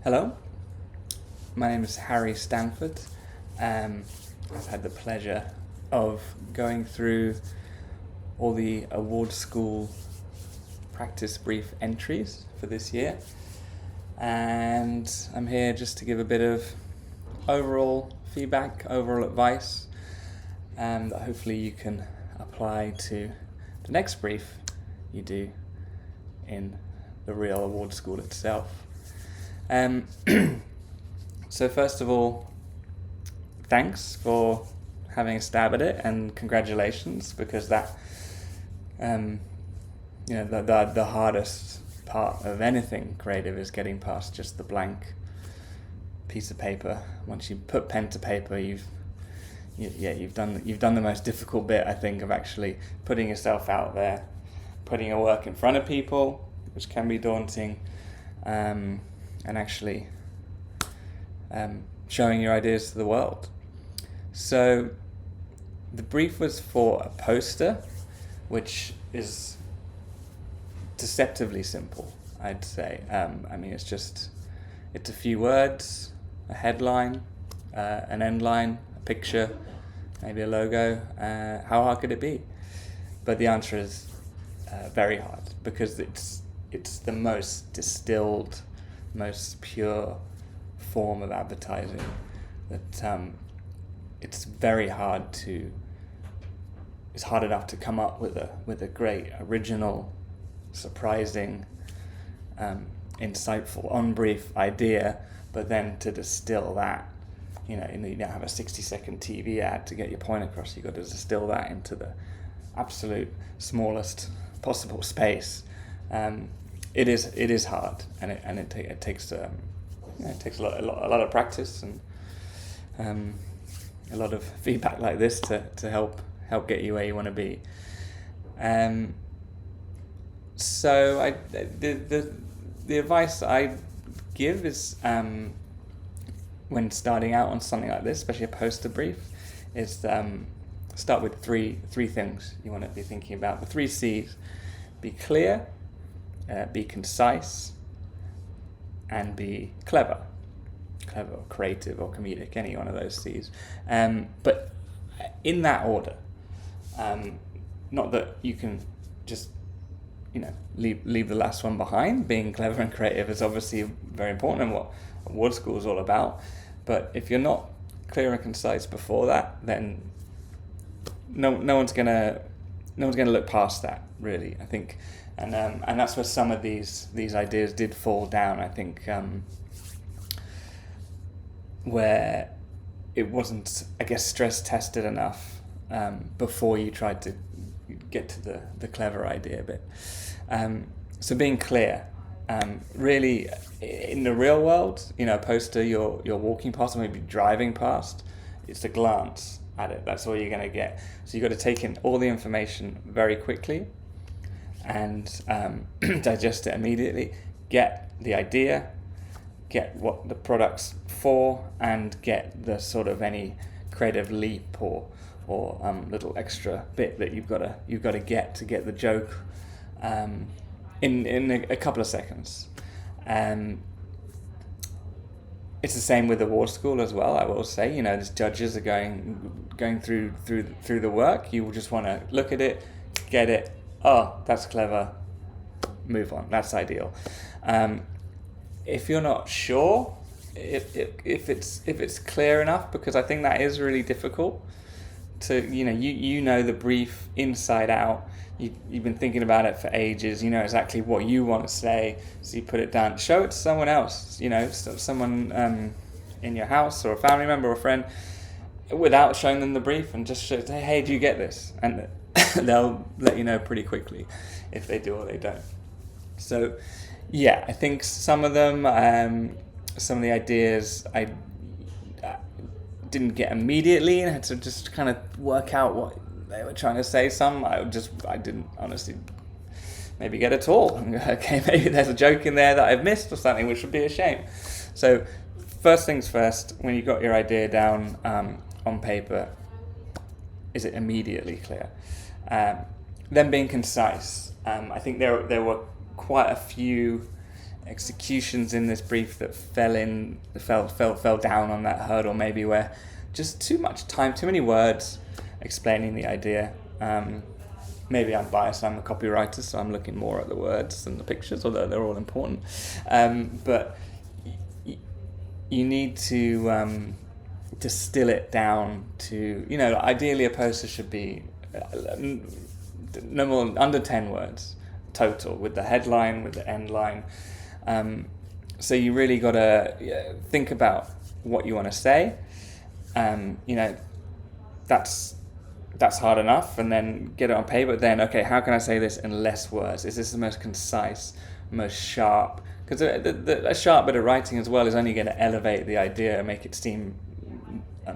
Hello, my name is Harry Stanford. I've had the pleasure of going through all the award school practice brief entries for this year, and I'm here just to give a bit of overall feedback, overall advice, that hopefully you can apply to the next brief you do in the real award school itself. So first of all, thanks for having a stab at it, and congratulations, because that, the hardest part of anything creative is getting past just the blank piece of paper. Once you put pen to paper, you've done the most difficult bit, I think, of actually putting yourself out there, putting your work in front of people, which can be daunting, and actually showing your ideas to the world. So the brief was for a poster, which is deceptively simple, I'd say. It's a few words, a headline, an end line, a picture, maybe a logo. How hard could it be? But the answer is very hard, because it's the most distilled, most pure form of advertising that it's hard enough to come up with a great, original, surprising, insightful, on-brief idea, but then to distill that, you don't have a 60-second TV ad to get your point across. You've got to distill that into the absolute smallest possible space. It is hard, and it takes a lot of practice and a lot of feedback like this to help get you where you want to be. So the advice I give is, when starting out on something like this, especially a poster brief, is start with three things you want to be thinking about. The 3 C's: be clear, be concise, and be clever or creative or comedic, any one of those C's. But in that order. Not that you can just leave the last one behind. Being clever and creative is obviously very important, and what award school is all about. But if you're not clear and concise before that, then no one's gonna look past that, really, I think. And that's where some of these ideas did fall down, I think, where it wasn't, I guess, stress tested enough before you tried to get to the clever idea bit. So being clear, really, in the real world, a poster you're walking past, or maybe driving past, it's a glance at it. That's all you're going to get. So you've got to take in all the information very quickly and digest it immediately, get the idea, get what the product's for, and get the sort of any creative leap or little extra bit that you've got to get the joke in a couple of seconds. It's the same with award school as well, I will say. As judges are going through the work, you will just want to look at it, get it. Oh, that's clever. Move on. That's ideal. If you're not sure if it's clear enough, because I think that is really difficult to the brief inside out. You've been thinking about it for ages. You know exactly what you want to say, so you put it down. Show it to someone else. Someone in your house, or a family member or a friend, without showing them the brief, and just say, "Hey, do you get this?" And they'll let you know pretty quickly if they do or they don't. So, yeah, I think some of them, some of the ideas I didn't get immediately, and had to just kind of work out what they were trying to say. Some I didn't honestly maybe get at all. Okay, maybe there's a joke in there that I've missed or something, which would be a shame. So first things first, when you got your idea down on paper, is it immediately clear? Then being concise. I think there were quite a few executions in this brief that fell down on that hurdle, maybe, where just too much time, too many words explaining the idea. Maybe I'm biased, I'm a copywriter, so I'm looking more at the words than the pictures, although they're all important. But you need to distill it down to, ideally a poster should be no more, under 10 words total, with the headline, with the end line. So you really got to think about what you want to say. That's hard enough, and then get it on paper. Then, okay, how can I say this in less words? Is this the most concise, most sharp? Because a sharp bit of writing as well is only going to elevate the idea and make it seem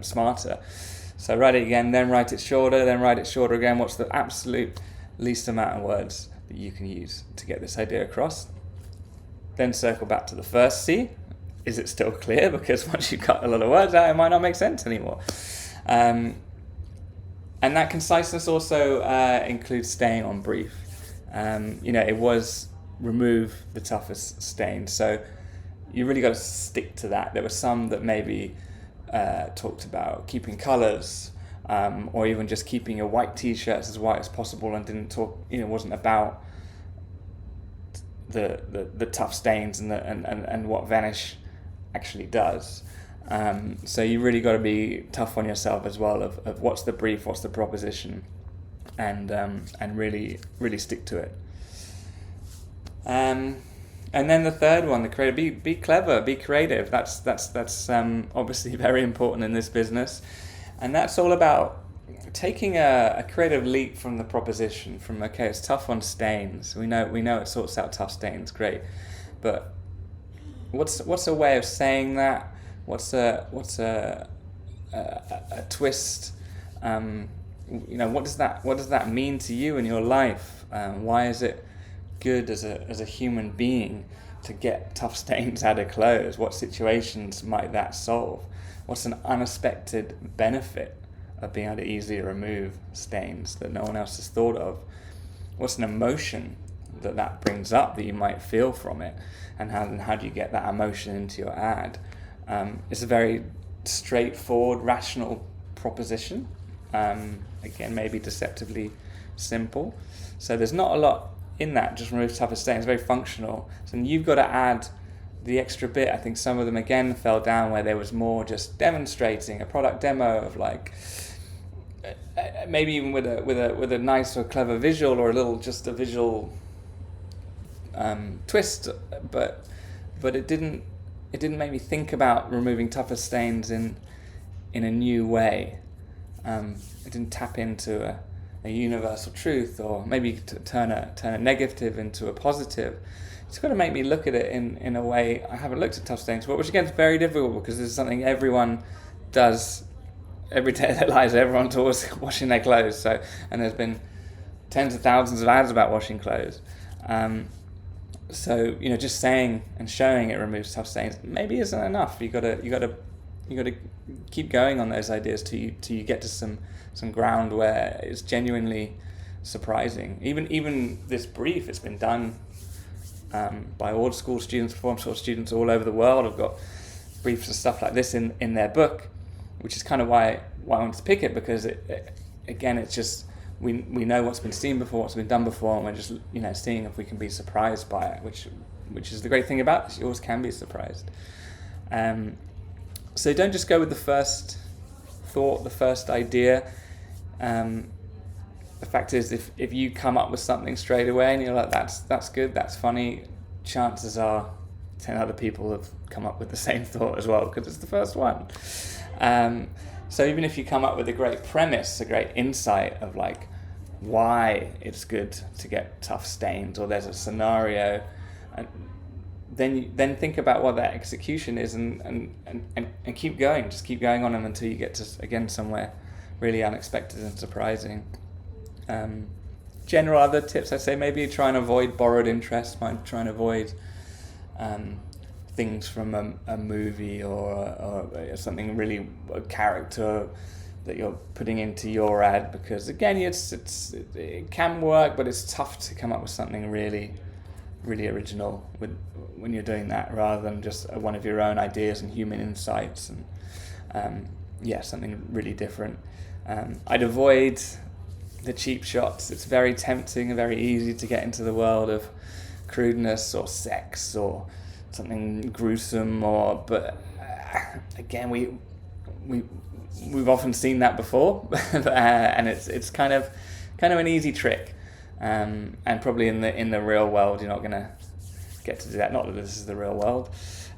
smarter. So write it again, then write it shorter, then write it shorter again. What's the absolute least amount of words that you can use to get this idea across? Then circle back to the first C. Is it still clear? Because once you've got a lot of words out, it might not make sense anymore. And that conciseness also includes staying on brief. It was remove the toughest stains. So you really got to stick to that. There were some that maybe talked about keeping colours, or even just keeping your white t-shirts as white as possible, and didn't talk, wasn't about the tough stains and what Vanish actually does. So you really got to be tough on yourself as well of what's the brief, what's the proposition, and really stick to it. And then the third one, the creative, be clever, be creative. That's obviously very important in this business, and that's all about taking a creative leap from the proposition. From, okay, it's tough on stains. We know it sorts out tough stains, great, but what's a way of saying that? What's a twist? What does that mean to you in your life? Why is it good as a human being to get tough stains out of clothes? What situations might that solve? What's an unexpected benefit of being able to easily remove stains that no one else has thought of? What's an emotion that brings up that you might feel from it? And how do you get that emotion into your ad? It's a very straightforward, rational proposition. Again, maybe deceptively simple. So there's not a lot in that, just remove toughest stains. It's very functional. So you've got to add the extra bit. I think some of them again fell down where there was more just demonstrating a product demo of maybe even with a nice or clever visual, or a visual twist, but it didn't make me think about removing toughest stains in a new way. It didn't tap into a universal truth, or maybe to turn a negative into a positive. It's got to make me look at it in a way I haven't looked at tough stains before, which again is very difficult because this is something everyone does every day of their lives. Everyone's always washing their clothes. And there's been tens of thousands of ads about washing clothes. So just saying and showing it removes tough stains maybe isn't enough. You gotta keep going on those ideas till you get to some ground where it's genuinely surprising. Even this brief, it's been done by old school students, performance school students all over the world. I've got briefs and stuff like this in their book, which is kind of why I wanted to pick it, because it's just we know what's been seen before, what's been done before, and we're just seeing if we can be surprised by it, which is the great thing about this. You always can be surprised. So don't just go with the first thought, the first idea. The fact is, if you come up with something straight away and you're like, that's good, that's funny, chances are 10 other people have come up with the same thought as well, because it's the first one. So even if you come up with a great premise, a great insight of why it's good to get tough stains, or there's a scenario, and then think about what that execution is, and keep going. Just keep going on them until you get to, again, somewhere really unexpected and surprising. General other tips, I'd say maybe try and avoid borrowed interest. Try and avoid things from a movie or something really, a character that you're putting into your ad, because again, it can work, but it's tough to come up with something really really original when you're doing that, rather than just one of your own ideas and human insights, and something really different. I'd avoid the cheap shots. It's very tempting and very easy to get into the world of crudeness or sex or something gruesome, but again, we've often seen that before, and it's kind of an easy trick, and probably in the real world you're not going to get to do that. Not that this is the real world.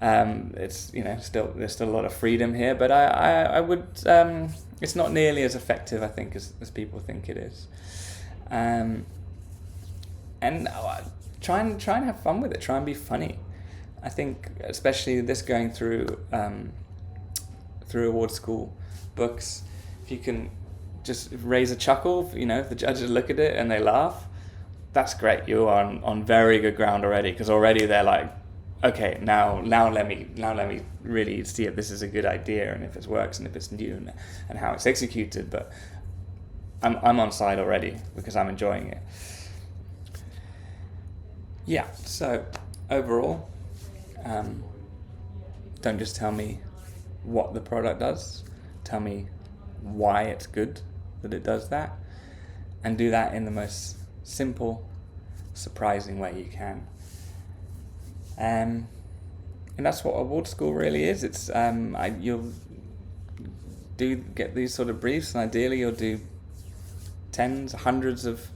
It's there's still a lot of freedom here, but I would it's not nearly as effective, I think, as people think it is. And try and have fun with it. Try and be funny. I think especially this going through award school books, if you can just raise a chuckle, if the judges look at it and they laugh, that's great. You're on very good ground already, because already they're like, okay, now let me really see if this is a good idea and if it works and if it's new and how it's executed. But I'm on side already because I'm enjoying it. Yeah. So overall, don't just tell me what the product does. Tell me why it's good that it does that, and do that in the most simple, surprising way you can. And that's what award school really is. It's you'll do get these sort of briefs, and ideally you'll do tens, hundreds of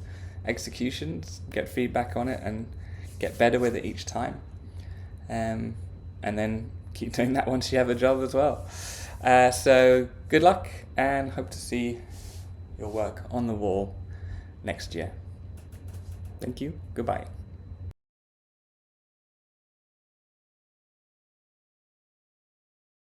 executions, get feedback on it, and get better with it each time. And then keep doing that once you have a job as well. So good luck, and hope to see your work on the wall next year. Thank you. Goodbye.